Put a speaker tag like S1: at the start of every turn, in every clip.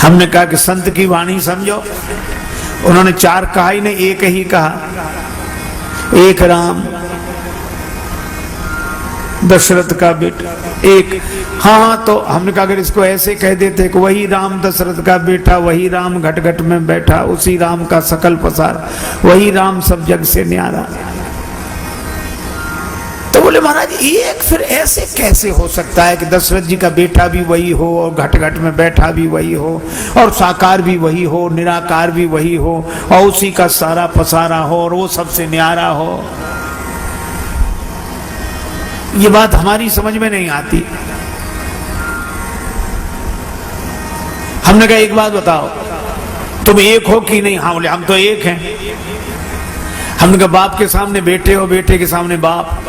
S1: हमने कहा कि संत की वाणी समझो। उन्होंने चार कहा ही नहीं, एक ही कहा, एक राम दशरथ का बेटा एक। हाँ, तो हमने कहा अगर इसको ऐसे कह देते कि वही राम दशरथ का बेटा, वही राम घट घट में बैठा, उसी राम का सकल पसार, वही राम सब जग से न्यारा। तो बोले महाराज एक फिर ऐसे कैसे हो सकता है कि दशरथ जी का बेटा भी वही हो और घट घट में बैठा भी वही हो और साकार भी वही हो, निराकार भी वही हो और उसी का सारा पसारा हो और वो सबसे न्यारा हो। ये बात हमारी समझ में नहीं आती। हमने कहा एक बात बताओ, तुम एक हो कि नहीं? हाँ बोले हम तो एक हैं। हमने कहा बाप के सामने बेटे हो, बेटे के सामने बाप,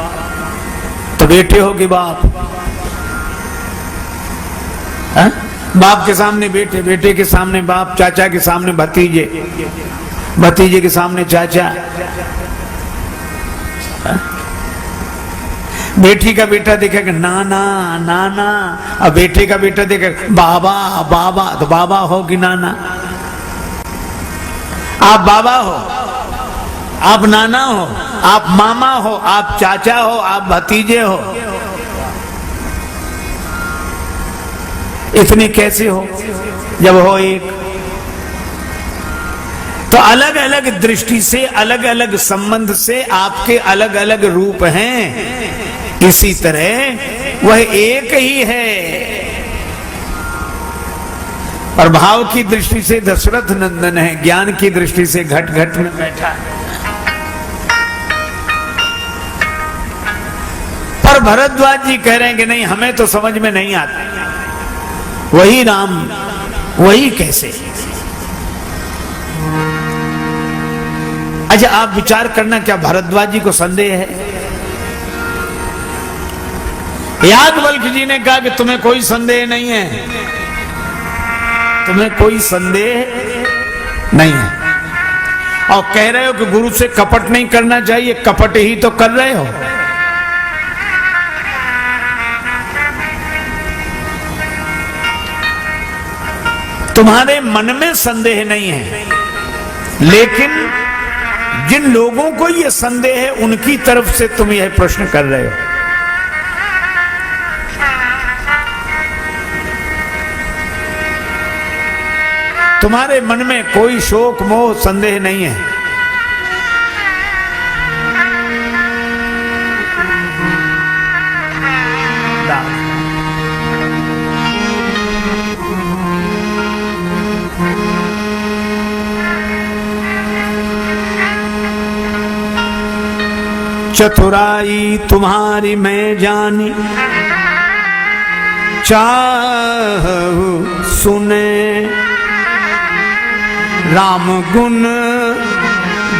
S1: तो बेटे हो कि बाप? है? बाप के सामने बेटे, बेटे के सामने बाप, चाचा के सामने भतीजे, भतीजे के सामने चाचा। है? बेटी का बेटा देखेगा नाना नाना, अब बेटे का बेटा देखेगा बाबा बाबा, तो बाबा हो कि नाना? आप बाबा हो, आप नाना हो, आप मामा हो, आप चाचा हो, आप भतीजे हो। इतने कैसे हो जब हो एक? तो अलग अलग दृष्टि से, अलग अलग संबंध से आपके अलग अलग रूप हैं। इसी तरह वह एक ही है। और भाव की दृष्टि से दशरथ नंदन है, ज्ञान की दृष्टि से घट घट में बैठा है। पर भरद्वाज जी कह रहे हैं कि नहीं, हमें तो समझ में नहीं आता, वही राम वही कैसे? अच्छा आप विचार करना, क्या भरद्वाज जी को संदेह है? याज्ञवल्क्य जी ने कहा कि तुम्हें कोई संदेह नहीं है, तुम्हें कोई संदेह नहीं है, और कह रहे हो कि गुरु से कपट नहीं करना चाहिए, कपट ही तो कर रहे हो। तुम्हारे मन में संदेह नहीं है, लेकिन जिन लोगों को यह संदेह है उनकी तरफ से तुम यह प्रश्न कर रहे हो। तुम्हारे मन में कोई शोक मोह संदेह नहीं है। चतुराई तुम्हारी मैं जानी, चाहू सुने राम गुण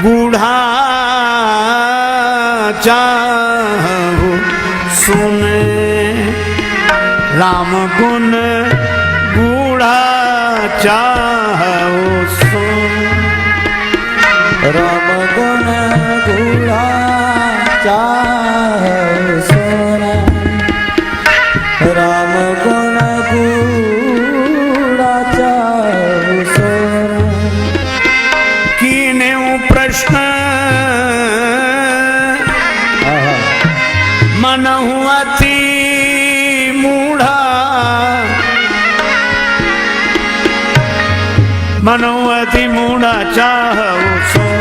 S1: गूढ़ा, चाहू सुने राम गुण गूढ़ा, चाहू सुने
S2: राम गुण गूढ़ा, चाहू सुने राम गुण गूढ़ा, चाहू सुने।
S1: कीने प्रश्न मनहु अति मूढ़ा, मनहु अति मूढ़ा, चाहू सुने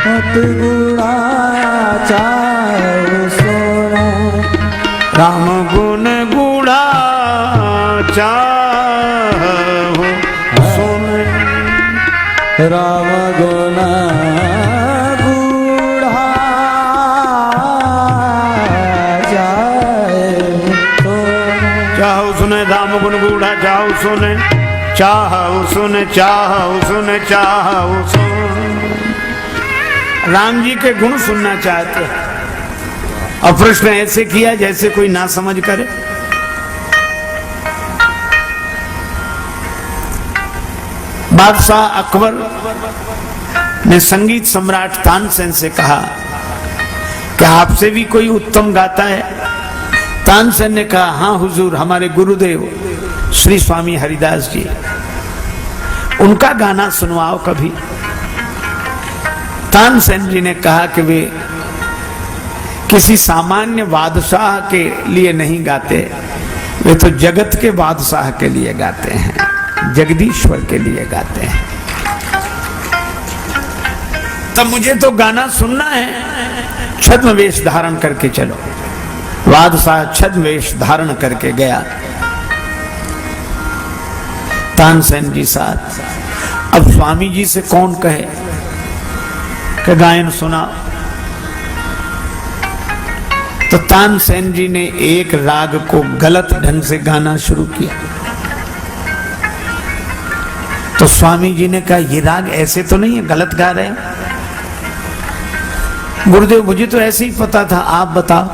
S2: अति गूढ़ा, चाहू सुने
S1: राम गुण गूढ़ा, चाहू सुने
S2: राम गुण गूढ़ा,
S1: चाहू सुने राम गुण गूढ़ा, चाहू सुने, चाहू सुने, चाहू सुने, चाहू सुने। राम जी के गुण सुनना चाहते हैं और प्रश्न ऐसे किया जैसे कोई ना समझ करे। बादशाह अकबर ने संगीत सम्राट तानसेन से कहा कि आपसे भी कोई उत्तम गाता है, तानसेन ने कहा, हाँ हुजूर, हमारे गुरुदेव श्री स्वामी हरिदास जी, उनका गाना सुनवाओ कभी। तानसेन जी ने कहा कि वे किसी सामान्य बादशाह के लिए नहीं गाते, वे तो जगत के बादशाह के लिए गाते हैं, जगदीश्वर के लिए गाते हैं। तब मुझे तो गाना सुनना है, छद्म वेश धारण करके चलो। बादशाह छद्म वेश धारण करके गया। तानसेन जी साथ। अब स्वामी जी से कौन कहे कि गायन सुना, तो तानसेन जी ने एक राग को गलत ढंग से गाना शुरू किया। तो स्वामी जी ने कहा, ये राग ऐसे तो नहीं है, गलत गा रहे हैं। गुरुदेव, मुझे तो ऐसे ही पता था, आप बताओ।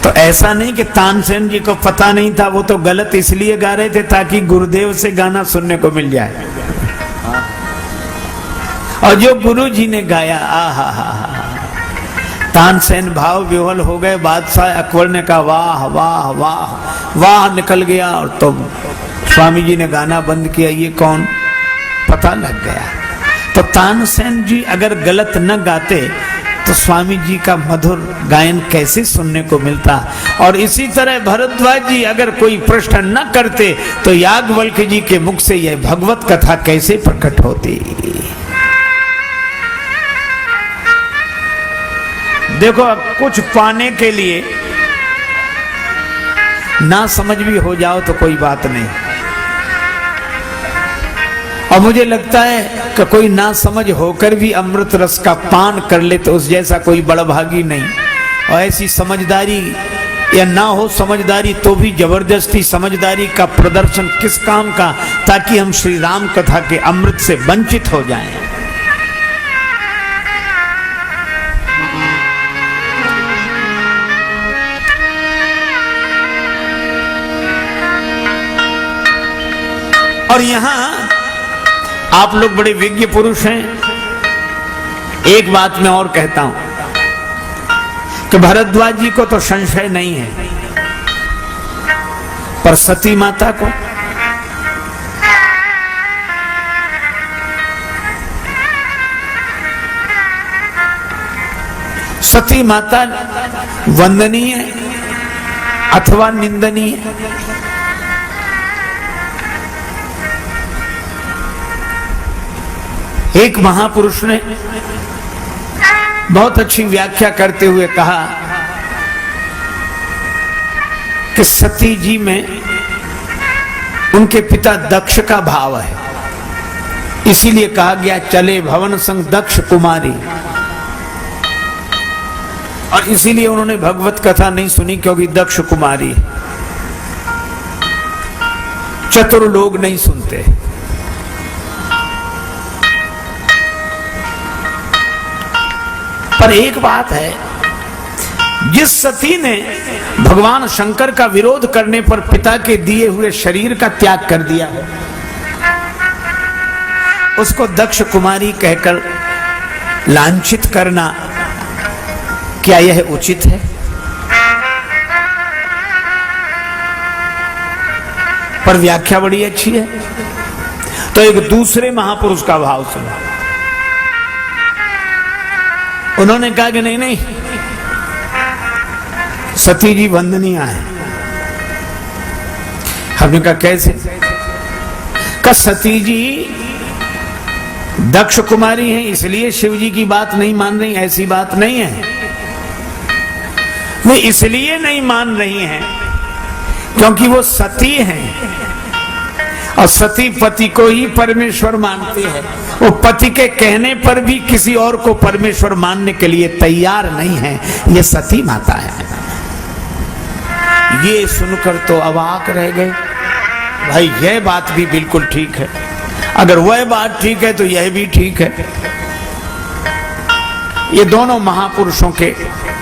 S1: तो ऐसा नहीं कि तानसेन जी को पता नहीं था, वो तो गलत इसलिए गा रहे थे ताकि गुरुदेव से गाना सुनने को मिल जाए। और जो गुरु जी ने गाया, आहा हा हा, तानसेन भाव विह्वल हो गए। बादशाह अकबर ने कहा, वाह वाह वाह वाह निकल गया। और तो स्वामी जी ने गाना बंद किया। ये कौन, पता लग गया। तो तानसेन जी अगर गलत न गाते तो स्वामी जी का मधुर गायन कैसे सुनने को मिलता। और इसी तरह भरद्वाज जी अगर कोई प्रश्न न करते तो याज्ञवल्क्य जी के मुख से यह भगवत कथा कैसे प्रकट होती। देखो, कुछ पाने के लिए ना समझ भी हो जाओ तो कोई बात नहीं। और मुझे लगता है कि कोई ना समझ होकर भी अमृत रस का पान कर ले तो उस जैसा कोई बड़भागी नहीं। और ऐसी समझदारी या ना हो समझदारी तो भी जबरदस्ती समझदारी का प्रदर्शन किस काम का, ताकि हम श्री राम कथा के अमृत से वंचित हो जाएं। और यहां आप लोग बड़े विज्ञ पुरुष हैं। एक बात मैं और कहता हूं कि भरद्वाज जी को तो संशय नहीं है, पर सती माता को, सती माता वंदनीय अथवा निंदनीय। एक महापुरुष ने बहुत अच्छी व्याख्या करते हुए कहा कि सती जी में उनके पिता दक्ष का भाव है, इसीलिए कहा गया चले भवन संग दक्ष कुमारी। और इसीलिए उन्होंने भगवत कथा नहीं सुनी, क्योंकि दक्ष कुमारी। चतुर लोग नहीं सुनते। पर एक बात है, जिस सती ने भगवान शंकर का विरोध करने पर पिता के दिए हुए शरीर का त्याग कर दिया है, उसको दक्ष कुमारी कहकर लांछित करना, क्या यह उचित है? पर व्याख्या बड़ी अच्छी है। तो एक दूसरे महापुरुष का भाव सुना। उन्होंने कहा कि नहीं नहीं, सती जी वंदनीय है। हमने कहा कैसे? का सती जी दक्ष कुमारी हैं, इसलिए शिव जी की बात नहीं मान रही, ऐसी बात नहीं है। वे इसलिए नहीं मान रही हैं क्योंकि वो सती हैं, और सती पति को ही परमेश्वर मानती है। वो पति के कहने पर भी किसी और को परमेश्वर मानने के लिए तैयार नहीं है। ये सती माता है। ये सुनकर तो अवाक रह गए। भाई, यह बात भी बिल्कुल ठीक है। अगर वह बात ठीक है तो यह भी ठीक है। ये दोनों महापुरुषों के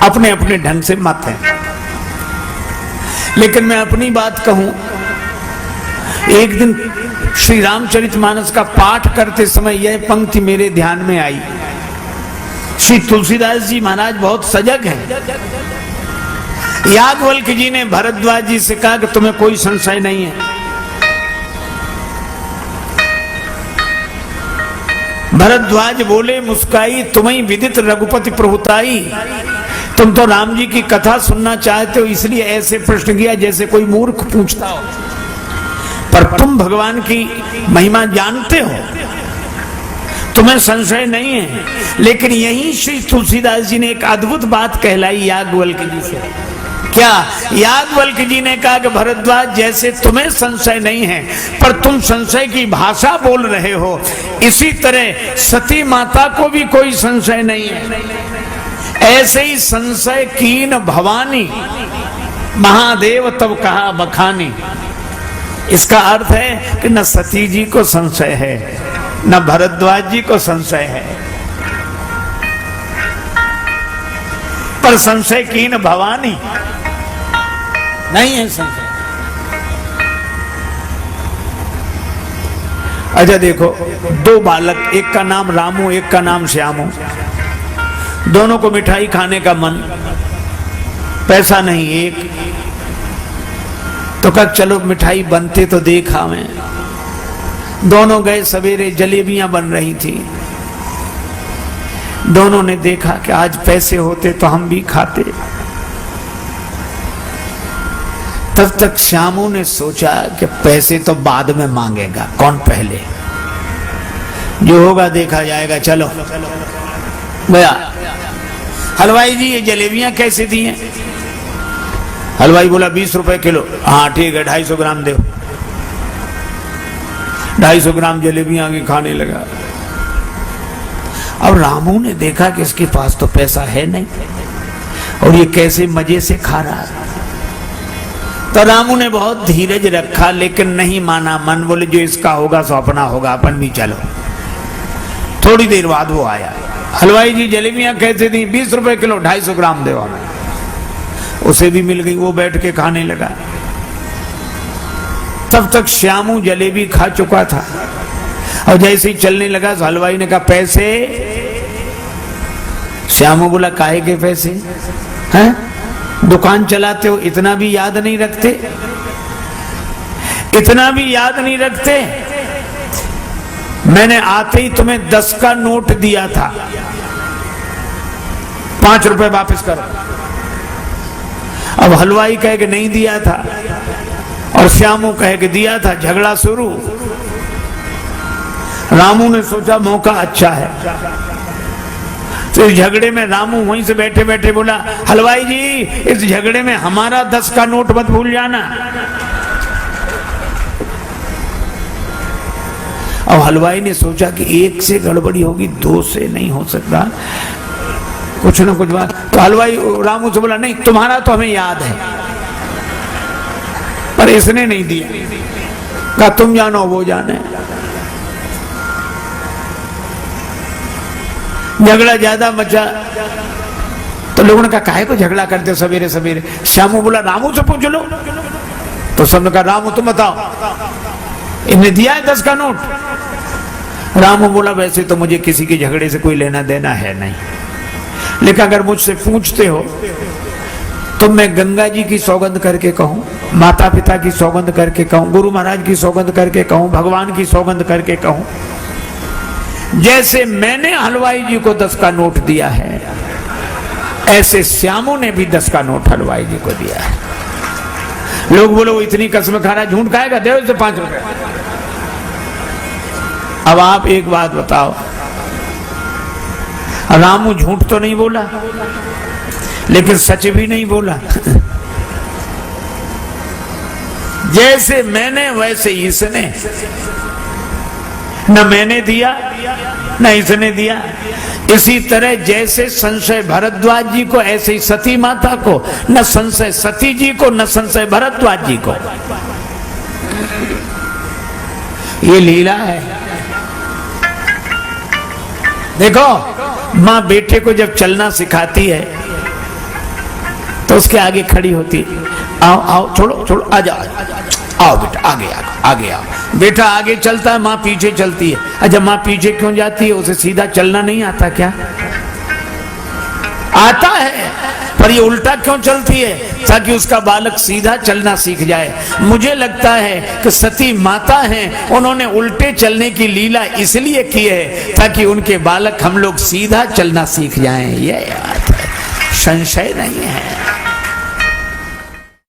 S1: अपने अपने ढंग से मत हैं। लेकिन मैं अपनी बात कहूं, एक दिन श्री रामचरितमानस का पाठ करते समय यह पंक्ति मेरे ध्यान में आई। श्री तुलसीदास जी महाराज बहुत सजग हैं। याज्ञवल्क्य जी ने भरद्वाज जी से कहा कि तुम्हें कोई संशय नहीं है। भरद्वाज बोले मुस्काई तुम्हें विदित रघुपति प्रभुताई, तुम तो राम जी की कथा सुनना चाहते हो इसलिए ऐसे प्रश्न किया जैसे कोई मूर्ख पूछता हो, पर तुम भगवान की महिमा जानते हो, तुम्हें संशय नहीं है। लेकिन यही श्री तुलसीदास जी ने एक अद्भुत बात कहलाई याज्ञवल्क्य जी से। क्या? याज्ञवल्क्य जी ने कहा कि भरद्वाज जैसे तुम्हें संशय नहीं है पर तुम संशय की भाषा बोल रहे हो, इसी तरह सती माता को भी कोई संशय नहीं है। ऐसे ही संशय कीन भवानी, महादेव तब कहा बखानी। इसका अर्थ है कि न सती जी को संशय है न भरद्वाज जी को संशय है, पर संशय कीन भवानी नहीं है संशय। अच्छा देखो, दो बालक, एक का नाम रामू एक का नाम श्यामू, दोनों को मिठाई खाने का मन, पैसा नहीं एक, तो कहा चलो मिठाई बनते तो देखा मैं। दोनों गए सवेरे, जलेबियां बन रही थी। दोनों ने देखा कि आज पैसे होते तो हम भी खाते। तब तक श्यामू ने सोचा कि पैसे तो बाद में मांगेगा, कौन पहले, जो होगा देखा जाएगा। चलो गया। हलवाई जी ये जलेबियां कैसे दी हैं? हलवाई बोला 20 रुपए किलो। हाँ ठीक है, 250 ग्राम दो। 250 ग्राम जलेबियां आगे खाने लगा। अब रामू ने देखा कि इसके पास तो पैसा है नहीं और ये कैसे मजे से खा रहा है। तो रामू ने बहुत धीरज रखा लेकिन नहीं माना मन। बोले जो इसका होगा सो अपना होगा, अपन भी चलो। थोड़ी देर बाद वो आया। हलवाई जी जलेबियां कैसे दी? 20 रुपए किलो, 250 ग्राम दो हमें। उसे भी मिल गई, वो बैठ के खाने लगा। तब तक श्यामू जलेबी खा चुका था और जैसे ही चलने लगा तो हलवाई ने कहा पैसे। श्यामू बोला काहे के पैसे हैं? दुकान चलाते हो, इतना भी याद नहीं रखते? इतना भी याद नहीं रखते? मैंने आते ही तुम्हें 10 का नोट दिया था, 5 रुपए वापस करो। अब हलवाई कहे कि नहीं दिया था और श्यामू कहे कि दिया था। झगड़ा शुरू। रामू ने सोचा मौका अच्छा है, तो इस झगड़े में रामू वहीं से बैठे बैठे बोला हलवाई जी इस झगड़े में हमारा 10 का नोट मत भूल जाना। अब हलवाई ने सोचा कि 1 से गड़बड़ी होगी, 2 से नहीं हो सकता, कुछ ना कुछ बात। तो हलवाई रामू से बोला नहीं तुम्हारा तो हमें याद है पर इसने नहीं दिया। कहा तुम जानो वो जाने। झगड़ा ज्यादा मचा तो लोगों ने कहा काहे को झगड़ा करते हो सवेरे सवेरे? श्यामू बोला रामू से पूछ लो। तो सबने कहा रामू तुम बताओ, इन्हें दिया है 10 का नोट? रामू बोला वैसे तो मुझे किसी के झगड़े से कोई लेना देना है नहीं, लेकिन अगर मुझसे पूछते हो तो मैं गंगा जी की सौगंध करके कहूं, माता पिता की सौगंध करके कहूं, गुरु महाराज की सौगंध करके कहूं, भगवान की सौगंध करके कहूं, जैसे मैंने हलवाई जी को 10 का नोट दिया है ऐसे श्यामू ने भी 10 का नोट हलवाई जी को दिया है। लोग बोले वो इतनी कसम खा रहा है, झूठ खाएगा, दे उसे 5 रुपए। अब आप एक बात बताओ, रामू झूठ तो नहीं बोला लेकिन सच भी नहीं बोला। जैसे मैंने वैसे इसने, न मैंने दिया न इसने दिया। इसी तरह जैसे संशय भरद्वाज जी को ऐसे ही सती माता को, न संशय सती जी को न संशय भरद्वाज जी को। ये लीला है। देखो मां बेटे को जब चलना सिखाती है तो उसके आगे खड़ी होती, आओ आओ छोड़ो छोड़ो, आ जाओ आओ बेटा, आगे आओ आगे आओ। बेटा आगे चलता है, माँ पीछे चलती है। अच्छा माँ पीछे क्यों जाती है? उसे सीधा चलना नहीं आता क्या? आता है, पर ये उल्टा क्यों चलती है? ताकि उसका बालक सीधा चलना सीख जाए। मुझे लगता है कि सती माता हैं, उन्होंने उल्टे चलने की लीला इसलिए की है ताकि उनके बालक हम लोग सीधा चलना सीख जाएं। ये बात है, संशय नहीं है।